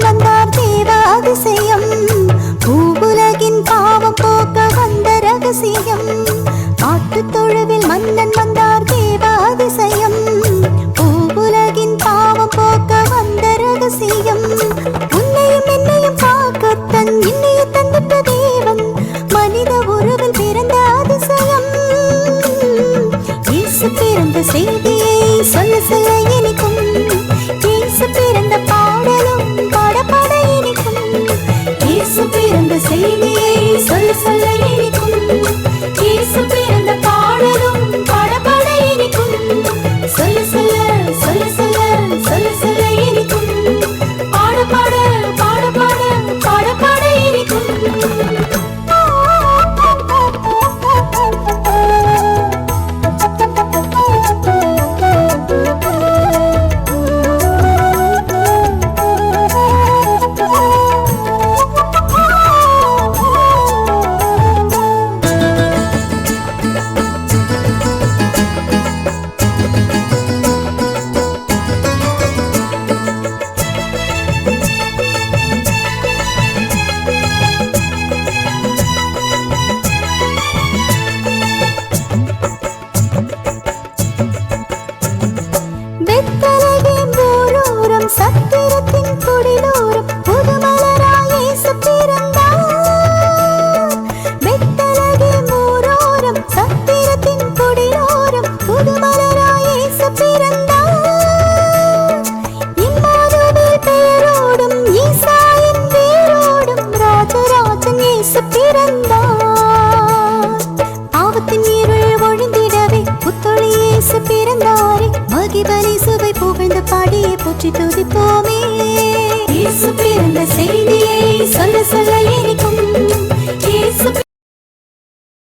வந்தார் தேவ அதிசயம். பூவுலகின் பாவம் போக்க வந்த ரகசியம். காட்டுத் தொழுவில் மன்னன் வந்தார் தேவ அதிசயம். பூவுலகின் பாவம் போக்க வந்த ரகசியம். உன்னையும் என்னையும் காக்க தன் இன்னையை தந்திட்ட தேவன் மனித உருவில் பிறந்த அதிசயம். இயேசு பிறந்த செய்தியை சொல்ல சொல்ல இனிக்கும். இயேசு பிறந்த பாடலும் பாட பாட இனிக்கும். இயேசு பிறந்த செய்தியை சொல்ல சொல்ல இனிக்கும். இயேசு பிறந்த பாடலும் பாட பாட இனிக்கும். சொல்ல சொல்ல சொல்ல சொல்ல சொல்ல சொல்ல இனிக்கும். பாட பாட பாட பாட பாட பாட இனிக்கும். சத்திரத்தின் குடிலோரம் புதுமலராய் இயேசு பிறந்தார். பெத்லகே மூரோரம் சத்திரத்தின் குடிலோரம் புதுமலராய் இயேசு பிறந்தார். இம்மானுவேல் பெயரோடும் ஈசாயின் வேரோடும் ராஜராஜன் இயேசு பிறந்தார். பாவத்தின் இருள் ஒழிந்திடவே புத்தொழி இயேசு பிறந்தாரே. மகிபலி சுவை புகழ்ந்து பாடியே போற்றி துதிப்போமே. இயேசு பிறந்த செய்தியை சொல்ல சொல்ல